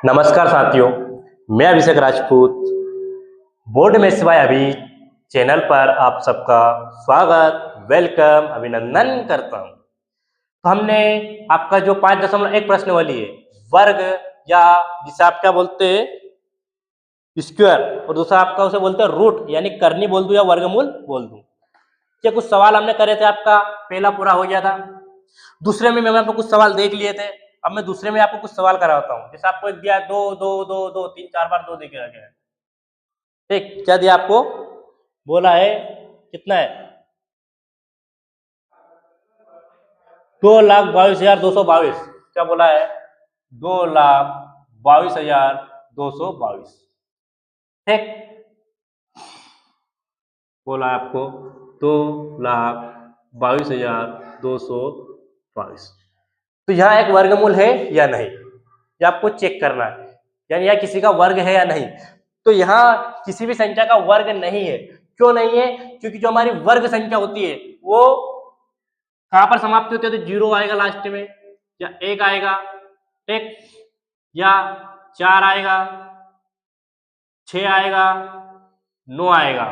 नमस्कार साथियों, मैं अभिषेक राजपूत बोर्ड में सिवाय अभी चैनल पर आप सबका स्वागत, वेलकम, अभिनंदन करता हूं। तो हमने आपका जो 5.1 प्रश्नावली है वर्ग या जिसे आप क्या बोलते हैं स्क्वायर और दूसरा आपका उसे बोलते हैं रूट यानी करनी बोल दूं या वर्गमूल बोल दूं। ये कुछ सवाल हमने करे थे, आपका पहला पूरा हो गया था। दूसरे में मैंने आपको कुछ सवाल देख लिए थे। अब मैं दूसरे में आपको कुछ सवाल कराता हूँ। जैसे आपको एक दिया दो दो दो दो 3-4 बार दो देके रखे हैं। ठीक, क्या दिया आपको? बोला है कितना है? 2,22,222। क्या बोला है? 2,22,222। ठीक, बोला आपको 2,22,222। तो यहाँ एक वर्गमूल है या नहीं, ये आपको चेक करना है, यानी यह किसी का वर्ग है या नहीं। तो यहाँ किसी भी संख्या का वर्ग नहीं है। क्यों नहीं है? क्योंकि जो हमारी वर्ग संख्या होती है वो कहां पर समाप्ति होती है? तो 0 आएगा लास्ट में, या 1 आएगा, ठीक, या 4 आएगा, 6 आएगा, 9 आएगा।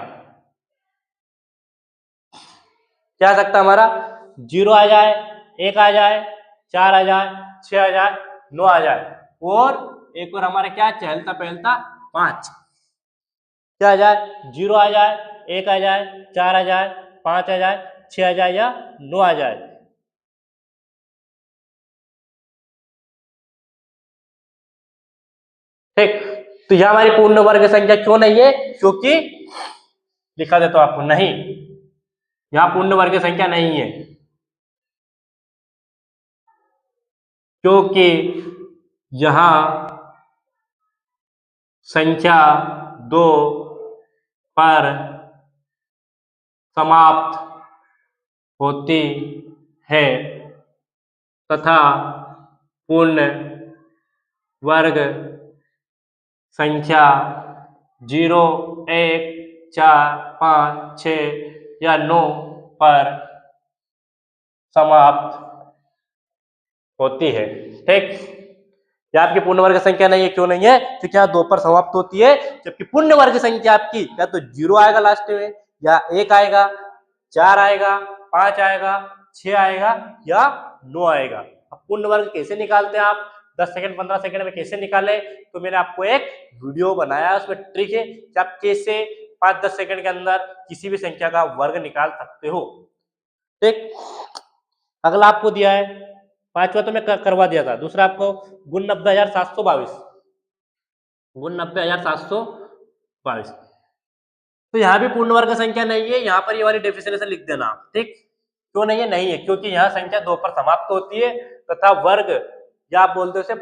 क्या आ सकता हमारा? 0 आ जाए, 1 आ जाए, 4 आ जाए, 6 आ जाए, 9 आ जाए, और एक और हमारा क्या चहलता पहलता 5 क्या आ जाए? 0 आ जाए, 1 आ जाए, 4 आ जाए, 5 आ जाए, 6 आ जाए, या 9 आ जाए। ठीक, तो यह हमारी पूर्ण वर्ग संख्या क्यों नहीं है? क्योंकि लिखा देता हूं आपको, नहीं, यहां पूर्ण वर्ग संख्या नहीं है क्योंकि यहां संख्या 2 पर समाप्त होती है तथा पूर्ण वर्ग संख्या 0, 1, 4, 5, 6 या 9 पर समाप्त होती है। ठीक, यह आपकी पूर्ण वर्ग संख्या नहीं है। क्यों नहीं है? क्योंकि यहाँ 2 पर समाप्त होती है, जबकि पूर्ण वर्ग संख्या आपकी या तो 0 आएगा लास्ट में, या 1 आएगा, 4 आएगा, 5 आएगा, 6 आएगा, या 9 आएगा। अब पूर्ण वर्ग कैसे निकालते हैं आप? 10 सेकंड 15 सेकंड में कैसे निकाले? तो मैंने आपको एक वीडियो बनाया, उसमें ट्रिक है कि आप कैसे 5-10 सेकंड के अंदर किसी भी संख्या का वर्ग निकाल सकते हो। ठीक, अगला आपको दिया है, 5वां तो मैं करवा दिया था। दूसरा आपको गुण 90,722, गुण 90,722। तो यहाँ भी पूर्ण वर्ग संख्या नहीं है। यहाँ पर ये वाली डेफिनेशन लिख देना। ठीक, क्यों नहीं है? नहीं है क्योंकि यहाँ संख्या 2 पर समाप्त होती है तथा वर्ग, या आप बोलते हो उसे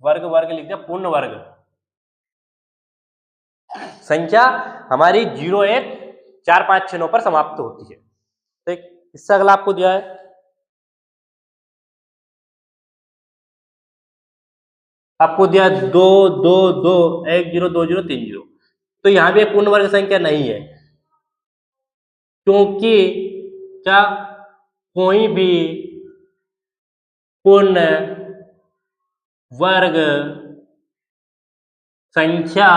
वर्ग, वर्ग लिख दिया, पूर्ण वर्ग संख्या हमारी 0, 1, 4, 5, 6, 9 पर समाप्त होती है। ठीक, इससे अगला आपको दिया है, आपको दिया 2, 2, 2, 1, 0, 2, 0, 3, 0। तो यहां भी एक पूर्ण वर्ग संख्या नहीं है क्योंकि क्या कोई भी पूर्ण वर्ग संख्या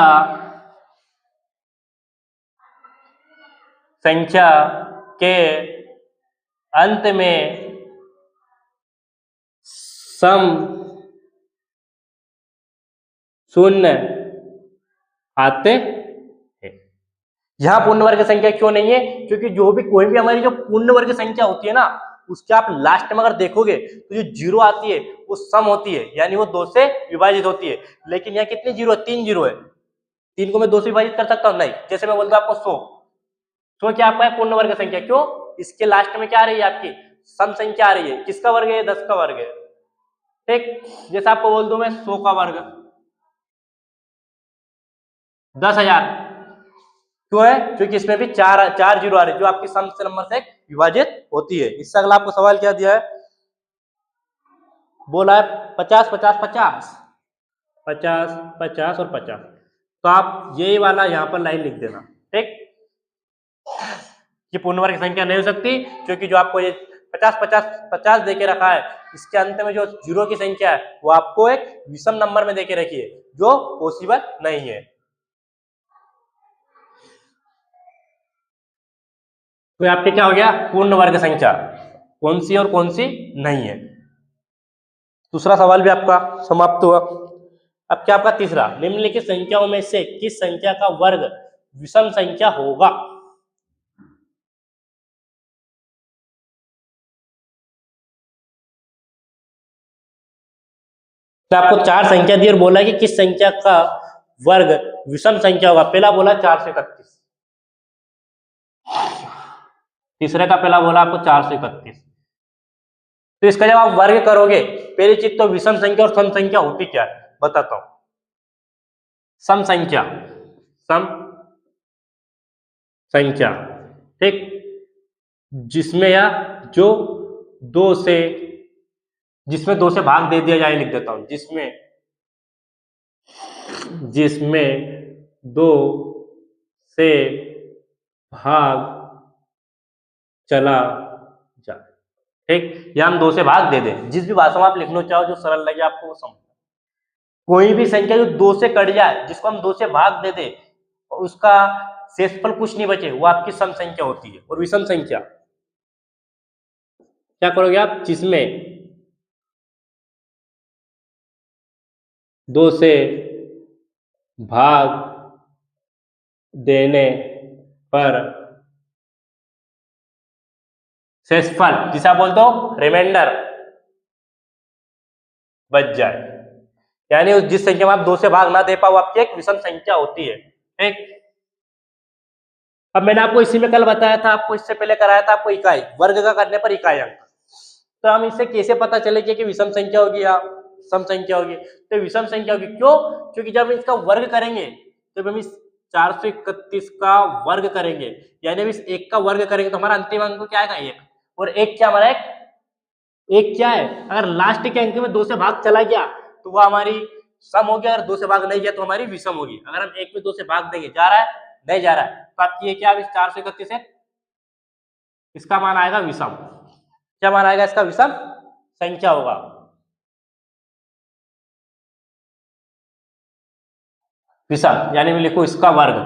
के अंत में सम शून्य आते हैं। यहां पूर्ण वर्ग संख्या क्यों नहीं है? क्योंकि जो भी कोई भी हमारी जो पूर्ण वर्ग संख्या होती है ना, उसके आप लास्ट में अगर देखोगे तो जो 0 आती है वो सम होती है, यानी वो 2 से विभाजित होती है। लेकिन यहाँ कितनी 0 है? 3 0 है। 3 को मैं 2 से विभाजित कर सकता हूँ? नहीं। जैसे मैं बोलता हूँ आपको 100 क्या आपका है? पूर्ण वर्ग संख्या। क्यों? इसके लास्ट में क्या आ रही है? आपकी सम संख्या आ रही है। किसका वर्ग है? 10 का वर्ग है। ठीक, जैसे आपको बोल दूं मैं 100 का वर्ग 10,000। क्यों है? क्योंकि इसमें भी 4 जीरो आ रही है जो आपकी सम से नंबर से विभाजित होती है। इससे अगला आपको सवाल क्या दिया है? बोला है 50, 50, 50, 50, 50 और 50। तो आप यही वाला यहाँ पर लाइन लिख देना। ठीक, ये पूर्ण वर्ग संख्या नहीं हो सकती क्योंकि जो आपको ये 50 50 50 देके रखा है, इसके अंत में जो जीरो की संख्या है वो आपको एक विषम नंबर में देके रखी है जो पॉसिबल नहीं है। तो आपके क्या हो गया, पूर्ण वर्ग संख्या कौन सी और कौन सी नहीं है। दूसरा सवाल भी आपका समाप्त हुआ। अब क्या आपका तीसरा, निम्नलिखित संख्याओं में से किस संख्या का वर्ग विषम संख्या होगा। तो आपको चार संख्या दी और बोला कि किस संख्या का वर्ग विषम संख्या होगा। पहला बोला 431, तीसरे का पहला बोला आपको 431। तो इसका जब आप वर्ग करोगे, पहली चीज तो विषम संख्या और सम संख्या होती क्या है बताता हूं। सम संख्या, सम संख्या, ठीक, जिसमें या जो जिसमें दो से भाग दे दिया जाए, लिख देता हूं, जिसमें दो से भाग चला जाए, ठीक, या हम दो से भाग दे दें, जिस भी भाषा में आप लिखना चाहो जो सरल लगे आपको वो समझ। कोई भी संख्या जो दो से कट जाए, जिसको हम दो से भाग दे दें और उसका शेषफल कुछ नहीं बचे, वो आपकी सम संख्या होती है। और विषम संख्या क्या करोगे आप, जिसमें दो से भाग देने पर शेषफल, जिसे आप बोलते हो रिमाइंडर, बच जाए, यानी जिस संख्या में आप दो से भाग ना दे पाओ आपकी एक विषम संख्या होती है, ठीक। अब मैंने आपको इसी में कल बताया था, आपको इससे पहले कराया था आपको इकाई वर्ग का करने पर इकाई अंक। तो हम इससे कैसे पता चलेगा कि विषम संख्या होगी या सम संख्या होगी। तो विषम संख्या होगी, क्यों, क्योंकि जब इसका वर्ग करेंगे तो हम इस 431 का वर्ग करेंगे, यानी इस एक का वर्ग करेंगे तो हमारा अंतिम अंक क्या आएगा, एक। और एक क्या हमारा एक क्या है, अगर लास्ट के अंक में दो से भाग चला गया तो वो हमारी सम हो गया, अगर दो से भाग नहीं गया तो हमारी विषम होगी। अगर हम एक में दो से भाग देंगे, जा रहा है नहीं जा रहा है, तो आपकी ये क्या 431 है, इसका मान आएगा विषम। क्या मान आएगा इसका, विषम संख्या होगा। विषम यानी मैं लिखूं इसका वर्ग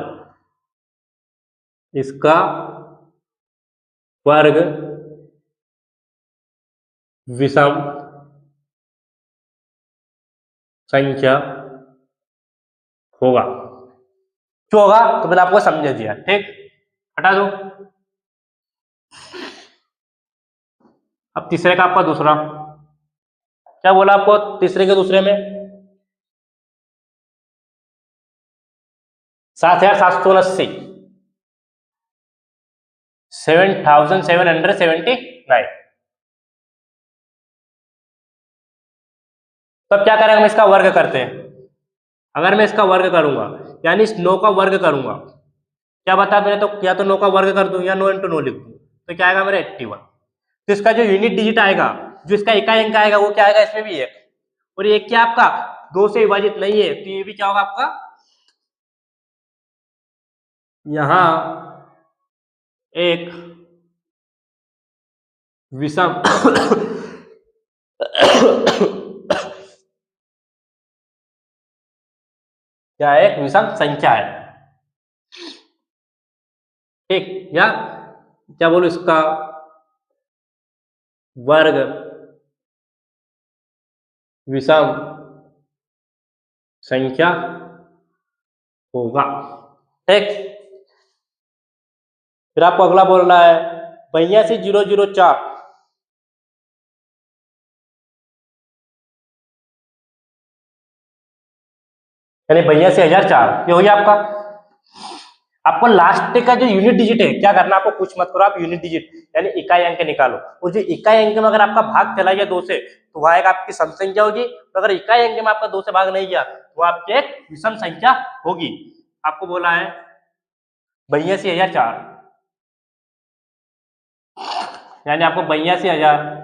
विषम संख्या होगा। क्यों होगा, तो मैंने आपको समझा दिया, ठीक, हटा दो। अब तीसरे का आपका दूसरा क्या बोला आपको, तीसरे के दूसरे में 7780, 7779। तब क्या करेंगे, हम इसका वर्ग करते हैं। अगर मैं इसका वर्ग करूंगा यानी इस 9 का वर्ग करूंगा, क्या बता मैंने, तो या तो 9 का वर्ग कर दूं या 9 × 9 लिख दूं, तो क्या आएगा मेरा 81। तो इसका जो यूनिट डिजिट आएगा, जो इसका इकाई अंक आएगा, वो क्या आएगा, इसमें भी एक। और ये क्या आपका दो से विभाजित नहीं है, तो ये भी क्या होगा आपका, यहां एक विषम क्या एक विषम संख्या है, ठीक, या क्या बोलूं, इसका वर्ग विषम संख्या होगा, ठीक। फिर आपको अगला बोलना है 82004, यानी 82004, ये हो गया आपका। आपको लास्ट का जो यूनिट डिजिट है क्या करना, आपको कुछ मत करो, आप यूनिट डिजिट यानी इकाई अंक निकालो। और जो इकाई अंक में अगर आपका भाग चला गया दो से, तो वह आपकी सम संख्या होगी। तो अगर इकाई अंक में आपका दो से भाग नहीं गया तो आपकी एक विषम संख्या होगी। आपको बोला है 82004, यानी आपको 82004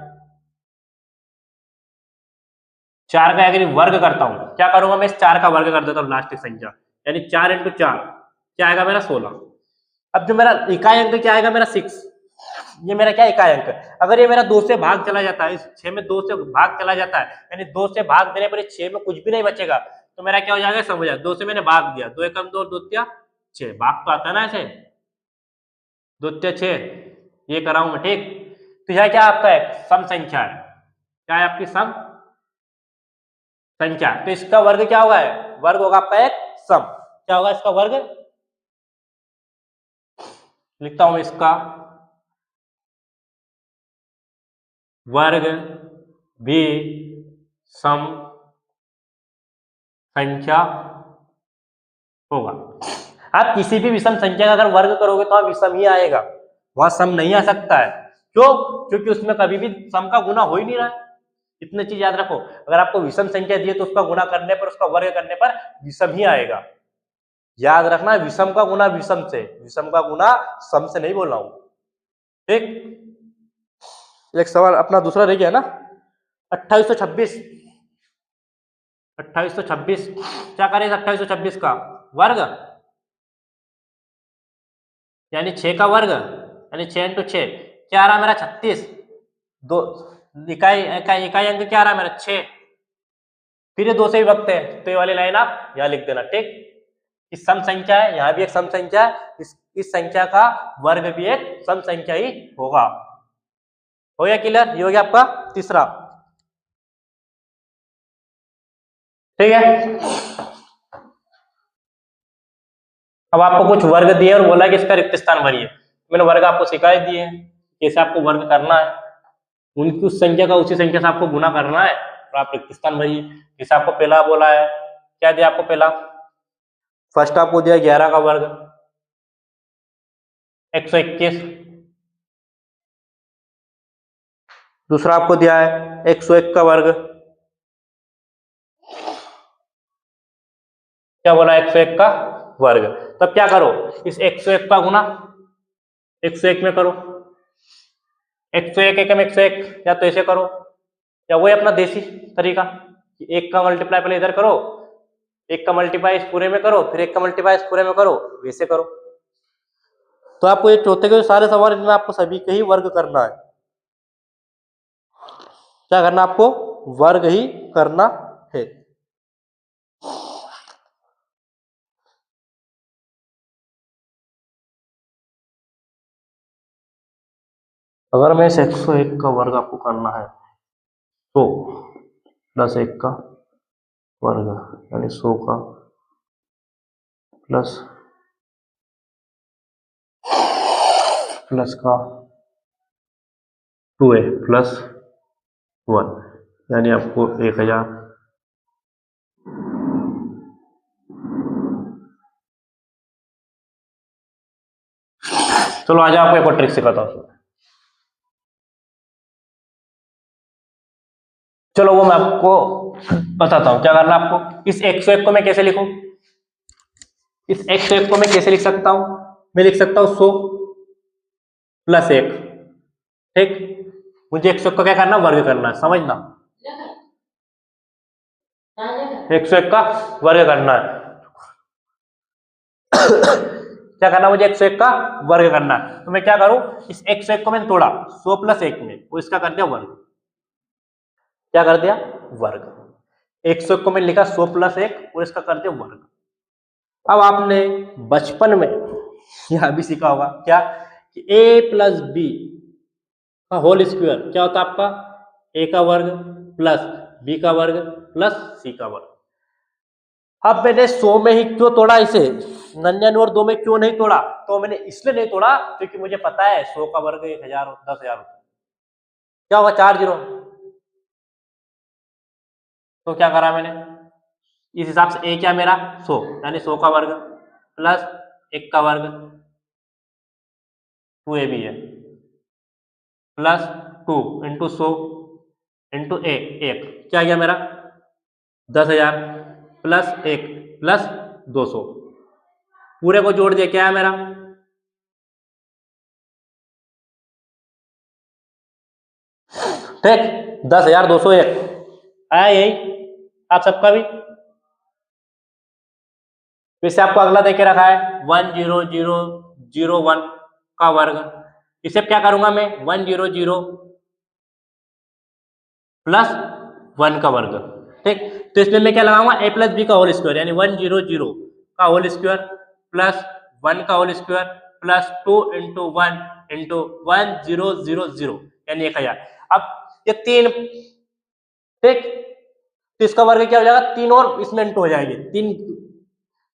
का अगर वर्ग करता हूं, क्या करूंगा मैं, इस 4 का वर्ग कर देता हूं लास्ट संख्या, यानी 4 × 4 क्या आएगा मेरा 16। अब जो मेरा इकाई अंक क्या आएगा मेरा 6, ये मेरा क्या इकाई अंक। अगर ये मेरा 2 से भाग चला जाता है, इस 6 में 2 से भाग चला जाता है, यानी 2 से भाग देने पर 6 में कुछ भी नहीं बचेगा, तो मेरा क्या हो जाएगा, समझ आ, 2 से मैंने भाग दिया, 2 एकम 2 2 तिया 6, भाग तो आता है ना ऐसे, 2 तिया 6, ये कराऊं मैं, ठीक। तो यह क्या आपका है, सम संख्या है, क्या है आपकी सम संख्या। तो इसका वर्ग क्या होगा, वर्ग होगा आपका एक सम, क्या होगा इसका वर्ग, लिखता हूं इसका वर्ग भी सम संख्या होगा। आप किसी भी विषम संख्या का अगर वर्ग करोगे तो विषम ही आएगा, वहां सम नहीं आ सकता है। क्यों, क्योंकि उसमें कभी भी सम का गुना हो ही नहीं रहा है। इतनी चीज याद रखो, अगर आपको विषम संख्या दी है तो उसका गुना करने पर, उसका वर्ग करने पर विषम ही आएगा। याद रखना, विषम का गुना विषम से, विषम का गुना सम से नहीं बोल रहा हूं, ठीक। एक सवाल अपना दूसरा रह गया ना, 2826, 2826 क्या करें, 2826 का वर्ग यानी 6 का वर्ग, यानी 6 इंटू 6 क्या आ रहा मेरा 36, दो इकाई इकाई अंक क्या आ रहा मेरा 6, फिर ये 2 से विभक्त है, तो ये वाली लाइन आप यहाँ लिख देना, ठीक। इस सम संख्या है, यहाँ भी एक सम संख्या है, इस संख्या का वर्ग भी एक सम संख्या ही होगा। हो गया क्लियर, ये हो गया आपका तीसरा, ठीक है। अब आपको कुछ वर्ग दिए और बोला कि इसका रिक्त स्थान भरिए, मैंने वर्ग आपको सिखा दिए कैसे आपको वर्ग करना है, उनकी उस संख्या का उसी संख्या से आपको गुना करना है और आप रिक्त स्थान भरिए। जैसे आपको पहला बोला है, क्या दिया आपको पहला, फर्स्ट आपको दिया 11 का वर्ग 121, दूसरा आपको दिया है 101 का वर्ग, क्या बोला 101 का वर्ग। तब क्या करो, इस 101 का गुना 101 में करो, 101 एकम 101, या तो ऐसे करो, या वही अपना देसी तरीका, एक का मल्टीप्लाई पहले इधर करो, एक का मल्टीप्लाई इस पूरे में करो, फिर एक का मल्टीप्लाई इस पूरे में करो, वैसे करो। तो आपको ये चौथे के सारे सवाल, इनमें आपको सभी के ही वर्ग करना है। क्या करना, आपको वर्ग ही करना है। अगर मैं इस 101 का वर्ग आपको करना है तो प्लस 1 का वर्ग यानी 100 का प्लस का 2a प्लस 1 यानी आपको 1000। चलो आज आपको एक और ट्रिक सिखाता हूँ। चलो वो मैं आपको बताता हूँ क्या करना आपको। इस 101 को मैं कैसे लिखूं, इस 101 को मैं कैसे लिख सकता हूं, मैं लिख सकता हूं 100 प्लस 1, ठीक। मुझे 101 का क्या करना, वर्ग करना है, समझना, 101 का वर्ग करना है। क्या करना, मुझे 101 का वर्ग करना है, तो मैं क्या करूं, इस 101 को मैंने तोड़ा 100 प्लस 1 में, वो इसका कर दिया वर्ग, क्या कर दिया वर्ग। 101 को मैंने लिखा 100 प्लस 1 और इसका कर दिया वर्ग। अब आपने बचपन में यह भी सीखा होगा क्या, कि a प्लस बी का होल स्क्वायर क्या होता है आपका, a का वर्ग प्लस b का वर्ग प्लस c का वर्ग। अब मैंने 100 में ही क्यों तोड़ा इसे, 99 और 2 में क्यों नहीं तोड़ा, तो मैंने इसलिए नहीं तोड़ा क्योंकि मुझे पता है 100 का वर्ग 1000 10,000 होता है, क्या होगा 4 जीरो। तो क्या करा मैंने, इस हिसाब से a क्या मेरा 100 यानी 100 का वर्ग प्लस 1 का वर्ग 2ab है प्लस 2 इंटू 100 इंटू ए 1 क्या गया मेरा 10,000 प्लस 1 प्लस 200, पूरे को जोड़ दिया क्या है मेरा, ठीक 10,201 आया यही आप सबका भी। वैसे आपको अगला देके रखा है 10001 का वर्ग, इसे क्या करूंगा मैं 100 प्लस 1 का वर्ग, ठीक। तो इसमें मैं क्या लगाऊंगा a प्लस बी का होल स्क्वायर यानी 100 का होल स्क्वायर प्लस 1 का whole square plus 2 into 1 into 1000 यानी 1000। अब ये तीन, ठीक, तो इसका वर्ग क्या हो जाएगा, तीन और इसमें इंटू हो जाएंगे,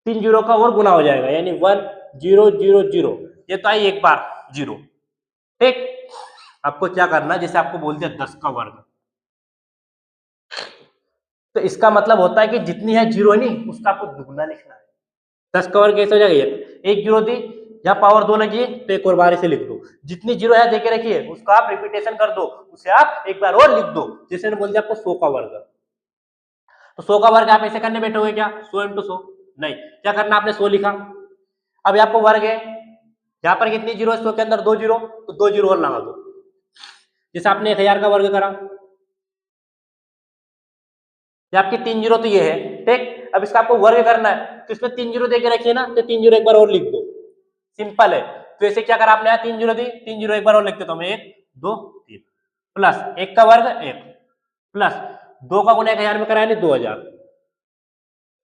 तीन जीरो का और गुना हो जाएगा यानी 1000। ये तो आई एक बार जीरो, ठीक। आपको क्या करना है, जैसे आपको बोलते हैं 10 का वर्ग, तो इसका मतलब होता है कि जितनी है जीरो नहीं उसका आपको दुगना लिखना है। 10 का वर्ग कैसे हो जाएगा, एक जीरो दी, यहाँ पावर 2 लगी है तो एक और बार इसे लिख दो, जितनी जीरो है देखे रखिए उसका आप रिपीटेशन कर दो, उसे आप एक बार और लिख दो। जैसे बोल दिया आपको 100 का वर्ग, तो 100 का वर्ग आप ऐसे करने बैठोगे क्या, 100 इंटू 100 नहीं, क्या करना आपने 100 लिखा। अब आपको वर्ग है, यहाँ पर कितनी जीरो है 100 के अंदर, 2 जीरो, तो 2 जीरो और लगा दो। जैसे आपने 1000 का वर्ग करा, ये आपकी 3 जीरो तो ये है, ठीक। अब इसका आपको वर्ग करना है तो इसमें 3 जीरो देके रखिए ना, तो 3 जीरो एक बार और लिख दो, सिंपल है। तो ऐसे क्या करा आपने, यहाँ 3 जीरो दी, 3 जीरो एक बार और लिखते तो हमें 1 2 3 प्लस 1 का वर्ग 1 प्लस 2 का गुना 1000 में कराया नहीं 2000।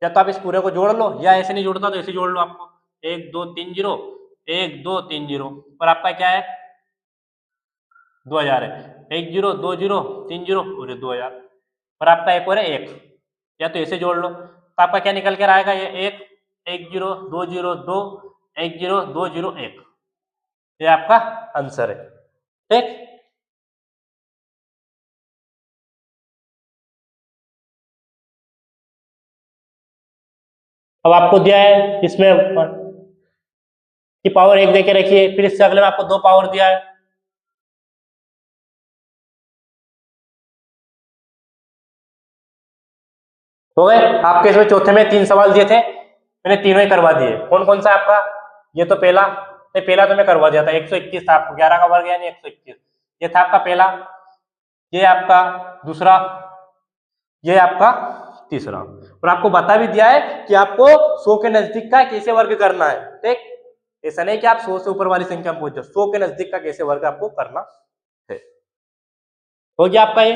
या तो आप इस पूरे को जोड़ लो या ऐसे नहीं जोड़ता तो ऐसे जोड़ लो, आपको 1 2 3 जीरो 1 2 3 जीरो पर आपका क्या है 2000 है, 1 जीरो 2 जीरो 3 जीरो और 2000 पर आपका एक और है 1, या तो ऐसे जोड़ लो तो आपका क्या निकल कर आएगा, ये 1 1 जीरो 2 जीरो 2 1 जीरो 2 जीरो 1, ये आपका आंसर है, ठीक। अब आपको दिया है इसमें कि पावर 1 देके रखिए, फिर इससे अगले में आपको 2 पावर दिया है, हो गए आपके। इसमें चौथे में 3 सवाल दिए थे, मैंने तीनों ही करवा दिए। कौन कौन सा आपका, ये तो पहला, नहीं पहला तो मैं करवा दिया था, 121 था आपको, 11 का वर्ग यानी 121, ये था आपका पहला, ये आपका दूसरा, ये आपका तीसरा। और आपको बता भी दिया है कि आपको 100 के नजदीक का कैसे वर्ग करना है, ठीक। ऐसा नहीं कि आप 100 से ऊपर वाली संख्या में पहुंच जाओ, 100 के नजदीक का कैसे वर्ग आपको करना है। हो गया आपका ये।